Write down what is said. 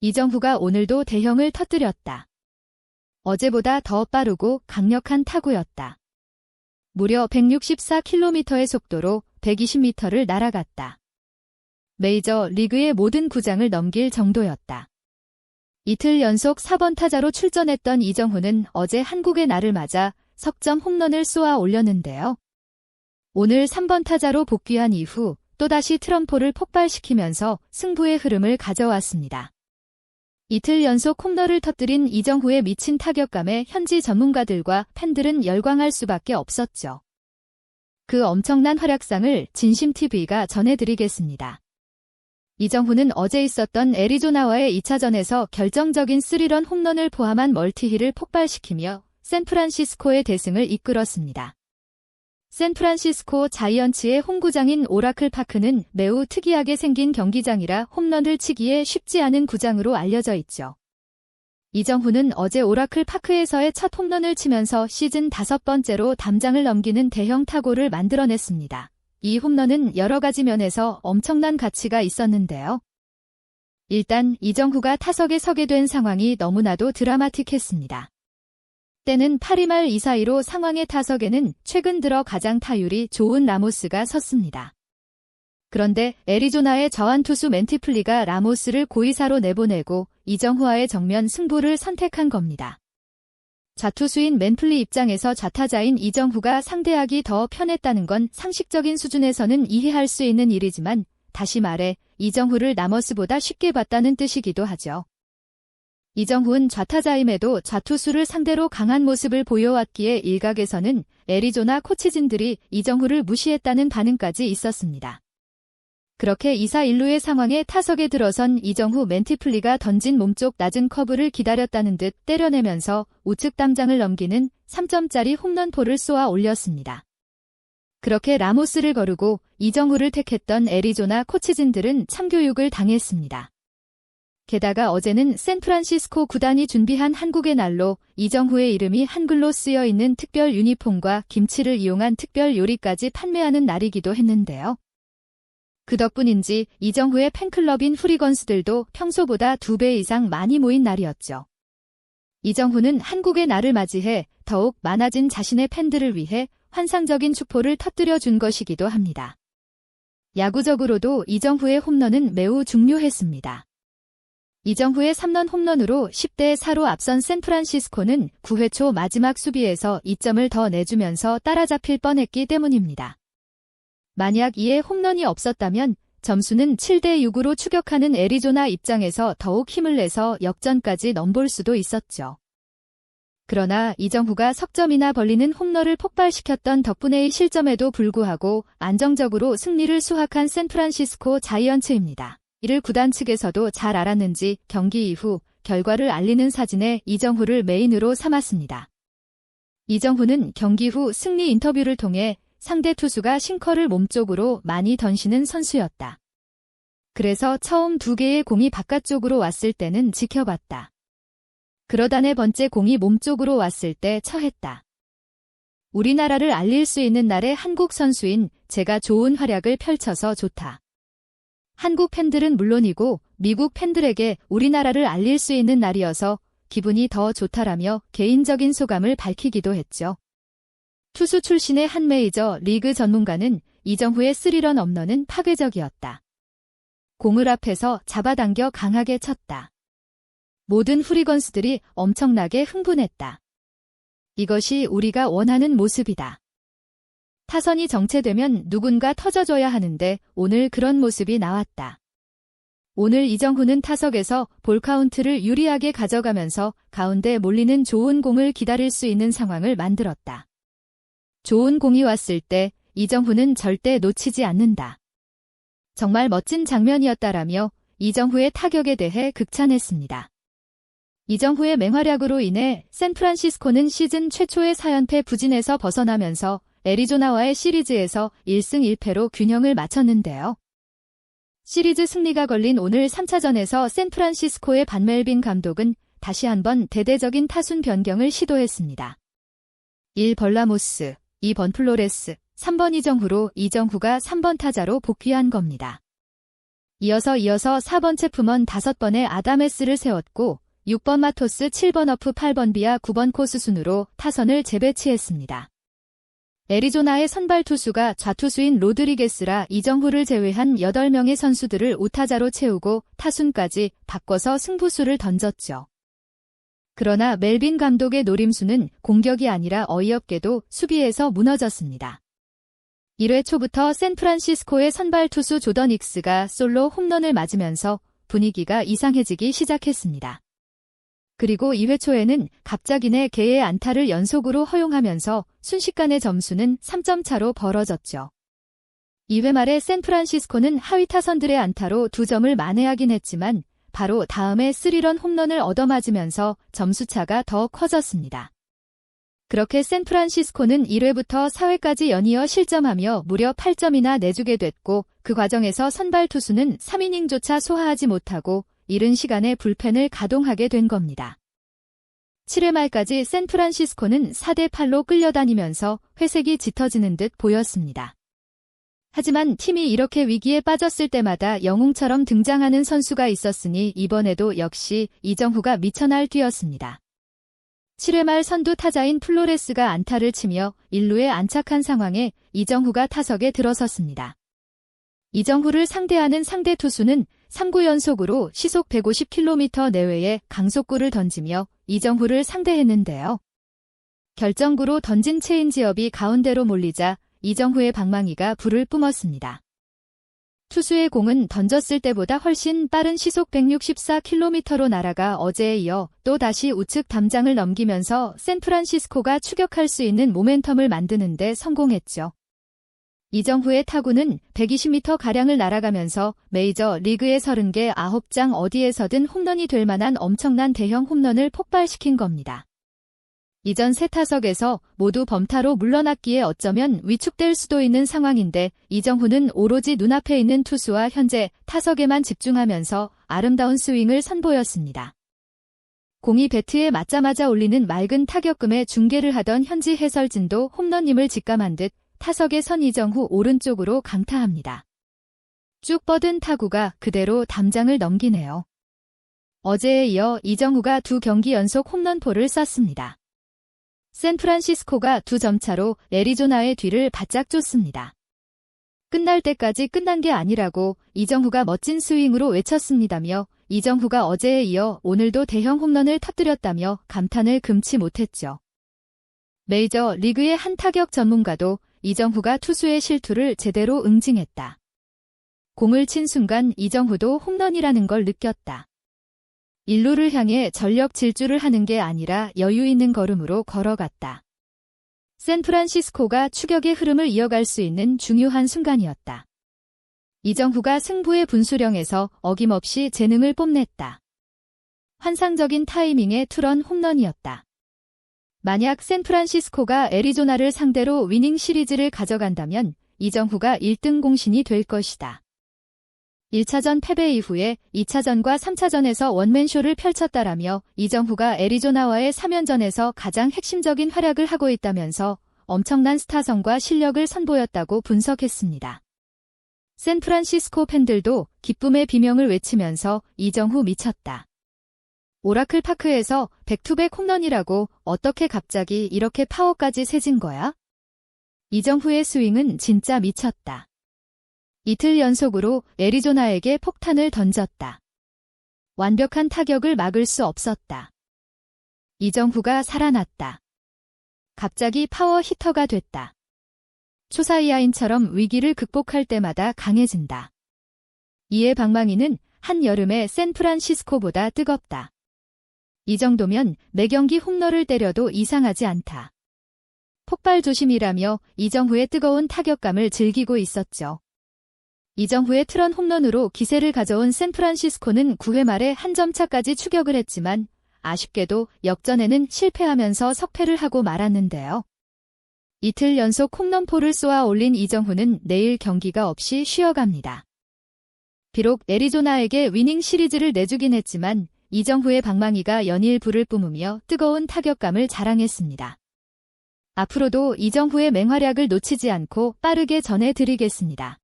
이정후가 오늘도 대형을 터뜨렸다. 어제보다 더 빠르고 강력한 타구였다. 무려 164km의 속도로 120m를 날아갔다. 메이저 리그의 모든 구장을 넘길 정도였다. 이틀 연속 4번 타자로 출전했던 이정후는 어제 한국의 날을 맞아 석점 홈런을 쏘아 올렸는데요. 오늘 3번 타자로 복귀한 이후 또다시 트럼포를 폭발시키면서 승부의 흐름을 가져왔습니다. 이틀 연속 홈런을 터뜨린 이정후의 미친 타격감에 현지 전문가들과 팬들은 열광할 수밖에 없었죠. 그 엄청난 활약상을 진심TV가 전해드리겠습니다. 이정후는 어제 있었던 애리조나와의 2차전에서 결정적인 3런 홈런을 포함한 멀티힐을 폭발시키며 샌프란시스코의 대승을 이끌었습니다. 샌프란시스코 자이언츠의 홈구장인 오라클 파크는 매우 특이하게 생긴 경기장이라 홈런을 치기에 쉽지 않은 구장으로 알려져 있죠. 이정후는 어제 오라클 파크에서의 첫 홈런을 치면서 시즌 5번째로 담장을 넘기는 대형 타구를 만들어냈습니다. 이 홈런은 여러 가지 면에서 엄청난 가치가 있었는데요. 일단 이정후가 타석에 서게 된 상황이 너무나도 드라마틱했습니다. 때는 8회 말 2-4-2로 상황의 타석에는 최근 들어 가장 타율이 좋은 라모스가 섰습니다. 그런데 애리조나의 저한 투수 맨티플리가 라모스를 고의사로 내보내고 이정후와의 정면 승부를 선택한 겁니다. 좌투수인 맨플리 입장에서 좌타자인 이정후가 상대하기 더 편했다는 건 상식적인 수준에서는 이해할 수 있는 일이지만 다시 말해 이정후를 라모스보다 쉽게 봤다는 뜻이기도 하죠. 이정후는 좌타자임에도 좌투수를 상대로 강한 모습을 보여왔기에 일각에서는 애리조나 코치진들이 이정후를 무시했다는 반응까지 있었습니다. 그렇게 2-4-1루의 상황에 타석에 들어선 이정후 맨티플리가 던진 몸쪽 낮은 커브를 기다렸다는 듯 때려내면서 우측 담장을 넘기는 3점짜리 홈런포를 쏘아 올렸습니다. 그렇게 라모스를 거르고 이정후를 택했던 애리조나 코치진들은 참교육을 당했습니다. 게다가 어제는 샌프란시스코 구단이 준비한 한국의 날로 이정후의 이름이 한글로 쓰여 있는 특별 유니폼과 김치를 이용한 특별 요리까지 판매하는 날이기도 했는데요. 그 덕분인지 이정후의 팬클럽인 후리건스들도 평소보다 2배 이상 많이 모인 날이었죠. 이정후는 한국의 날을 맞이해 더욱 많아진 자신의 팬들을 위해 환상적인 축포를 터뜨려 준 것이기도 합니다. 야구적으로도 이정후의 홈런은 매우 중요했습니다. 이정후의 3런 홈런으로 10대4로 앞선 샌프란시스코는 9회 초 마지막 수비에서 2점을 더 내주면서 따라잡힐 뻔했기 때문입니다. 만약 이에 홈런이 없었다면 점수는 7대6으로 추격하는 애리조나 입장에서 더욱 힘을 내서 역전까지 넘볼 수도 있었죠. 그러나 이정후가 석점이나 벌리는 홈런을 폭발시켰던 덕분의 실점에도 불구하고 안정적으로 승리를 수확한 샌프란시스코 자이언츠입니다. 이를 구단 측에서도 잘 알았는지 경기 이후 결과를 알리는 사진에 이정후를 메인으로 삼았습니다. 이정후는 경기 후 승리 인터뷰를 통해 상대 투수가 싱커를 몸쪽으로 많이 던지는 선수였다. 그래서 처음 2개의 공이 바깥쪽으로 왔을 때는 지켜봤다. 그러다 4번째 공이 몸쪽으로 왔을 때 처했다. 우리나라를 알릴 수 있는 날에 한국 선수인 제가 좋은 활약을 펼쳐서 좋다. 한국 팬들은 물론이고 미국 팬들에게 우리나라를 알릴 수 있는 날이어서 기분이 더 좋다라며 개인적인 소감을 밝히기도 했죠. 투수 출신의 한 메이저 리그 전문가는 이정후의 3런 홈런은 파괴적이었다. 공을 앞에서 잡아당겨 강하게 쳤다. 모든 후리건스들이 엄청나게 흥분했다. 이것이 우리가 원하는 모습이다. 타선이 정체되면 누군가 터져줘야 하는데 오늘 그런 모습이 나왔다. 오늘 이정후는 타석에서 볼 카운트를 유리하게 가져가면서 가운데 몰리는 좋은 공을 기다릴 수 있는 상황을 만들었다. 좋은 공이 왔을 때 이정후는 절대 놓치지 않는다. 정말 멋진 장면이었다라며 이정후의 타격에 대해 극찬했습니다. 이정후의 맹활약으로 인해 샌프란시스코는 시즌 최초의 4연패 부진에서 벗어나면서 애리조나와의 시리즈에서 1승 1패로 균형을 맞췄는데요. 시리즈 승리가 걸린 오늘 3차전에서 샌프란시스코의 반멜빈 감독은 다시 한번 대대적인 타순 변경을 시도했습니다. 1번 라모스, 2번 플로레스, 3번 이정후로 이정후가 3번 타자로 복귀한 겁니다. 이어서 4번째 품원 5번의 아다메스를 세웠고 6번 마토스, 7번 어프, 8번 비아, 9번 코스 순으로 타선을 재배치했습니다. 애리조나의 선발 투수가 좌투수인 로드리게스라 이정후를 제외한 8명의 선수들을 우타자로 채우고 타순까지 바꿔서 승부수를 던졌죠. 그러나 멜빈 감독의 노림수는 공격이 아니라 어이없게도 수비에서 무너졌습니다. 1회 초부터 샌프란시스코의 선발 투수 조던 익스가 솔로 홈런을 맞으면서 분위기가 이상해지기 시작했습니다. 그리고 2회 초에는 갑자기네 개의 안타를 연속으로 허용하면서 순식간에 점수는 3점 차로 벌어졌죠. 2회 말에 샌프란시스코는 하위 타선들의 안타로 2점을 만회하긴 했지만 바로 다음에 3런 홈런을 얻어맞으면서 점수차가 더 커졌습니다. 그렇게 샌프란시스코는 1회부터 4회까지 연이어 실점하며 무려 8점이나 내주게 됐고 그 과정에서 선발 투수는 3이닝조차 소화하지 못하고 이른 시간에 불펜을 가동하게 된 겁니다. 7회 말까지 샌프란시스코는 4대8로 끌려다니면서 회색이 짙어지는 듯 보였습니다. 하지만 팀이 이렇게 위기에 빠졌을 때마다 영웅처럼 등장하는 선수가 있었으니 이번에도 역시 이정후가 미쳐 날뛰었습니다. 7회 말 선두 타자인 플로레스가 안타를 치며 1루에 안착한 상황에 이정후가 타석에 들어섰습니다. 이정후를 상대하는 상대 투수는 3구 연속으로 시속 150km 내외의 강속구를 던지며 이정후를 상대했는데요. 결정구로 던진 체인지업이 가운데로 몰리자 이정후의 방망이가 불을 뿜었습니다. 투수의 공은 던졌을 때보다 훨씬 빠른 시속 164km로 날아가 어제에 이어 또 다시 우측 담장을 넘기면서 샌프란시스코가 추격할 수 있는 모멘텀을 만드는 데 성공했죠. 이정후의 타구는 120m가량을 날아가면서 메이저 리그의 30개 9장 어디에서든 홈런이 될 만한 엄청난 대형 홈런을 폭발시킨 겁니다. 이전 세 타석에서 모두 범타로 물러났기에 어쩌면 위축될 수도 있는 상황인데 이정후는 오로지 눈앞에 있는 투수와 현재 타석에만 집중하면서 아름다운 스윙을 선보였습니다. 공이 배트에 맞자마자 울리는 맑은 타격금에 중계를 하던 현지 해설진도 홈런임을 직감한 듯 타석에 선 이정후 오른쪽으로 강타합니다. 쭉 뻗은 타구가 그대로 담장을 넘기네요. 어제에 이어 이정후가 2경기 연속 홈런포를 쐈습니다. 샌프란시스코가 2점 차로 애리조나의 뒤를 바짝 쫓습니다. 끝날 때까지 끝난 게 아니라고 이정후가 멋진 스윙으로 외쳤습니다며 이정후가 어제에 이어 오늘도 대형 홈런을 터뜨렸다며 감탄을 금치 못했죠. 메이저 리그의 한 타격 전문가도 이정후가 투수의 실투를 제대로 응징했다. 공을 친 순간 이정후도 홈런이라는 걸 느꼈다. 1루를 향해 전력 질주를 하는 게 아니라 여유 있는 걸음으로 걸어갔다. 샌프란시스코가 추격의 흐름을 이어갈 수 있는 중요한 순간이었다. 이정후가 승부의 분수령에서 어김없이 재능을 뽐냈다. 환상적인 타이밍의 투런 홈런이었다. 만약 샌프란시스코가 애리조나를 상대로 위닝 시리즈를 가져간다면 이정후가 1등 공신이 될 것이다. 1차전 패배 이후에 2차전과 3차전에서 원맨쇼를 펼쳤다라며 이정후가 애리조나와의 3연전에서 가장 핵심적인 활약을 하고 있다면서 엄청난 스타성과 실력을 선보였다고 분석했습니다. 샌프란시스코 팬들도 기쁨의 비명을 외치면서 이정후 미쳤다. 오라클 파크에서 백투백 홈런이라고 어떻게 갑자기 이렇게 파워까지 세진 거야? 이정후의 스윙은 진짜 미쳤다. 이틀 연속으로 애리조나에게 폭탄을 던졌다. 완벽한 타격을 막을 수 없었다. 이정후가 살아났다. 갑자기 파워 히터가 됐다. 초사이아인처럼 위기를 극복할 때마다 강해진다. 이에 방망이는 한여름의 샌프란시스코보다 뜨겁다. 이 정도면 매 경기 홈런을 때려도 이상하지 않다. 폭발 조심이라며 이정후의 뜨거운 타격감을 즐기고 있었죠. 이정후의 트런 홈런으로 기세를 가져온 샌프란시스코는 9회 말에 한 점 차까지 추격을 했지만 아쉽게도 역전에는 실패하면서 석패를 하고 말았는데요. 이틀 연속 홈런포를 쏘아 올린 이정후는 내일 경기가 없이 쉬어갑니다. 비록 애리조나에게 위닝 시리즈를 내주긴 했지만 이정후의 방망이가 연일 불을 뿜으며 뜨거운 타격감을 자랑했습니다. 앞으로도 이정후의 맹활약을 놓치지 않고 빠르게 전해드리겠습니다.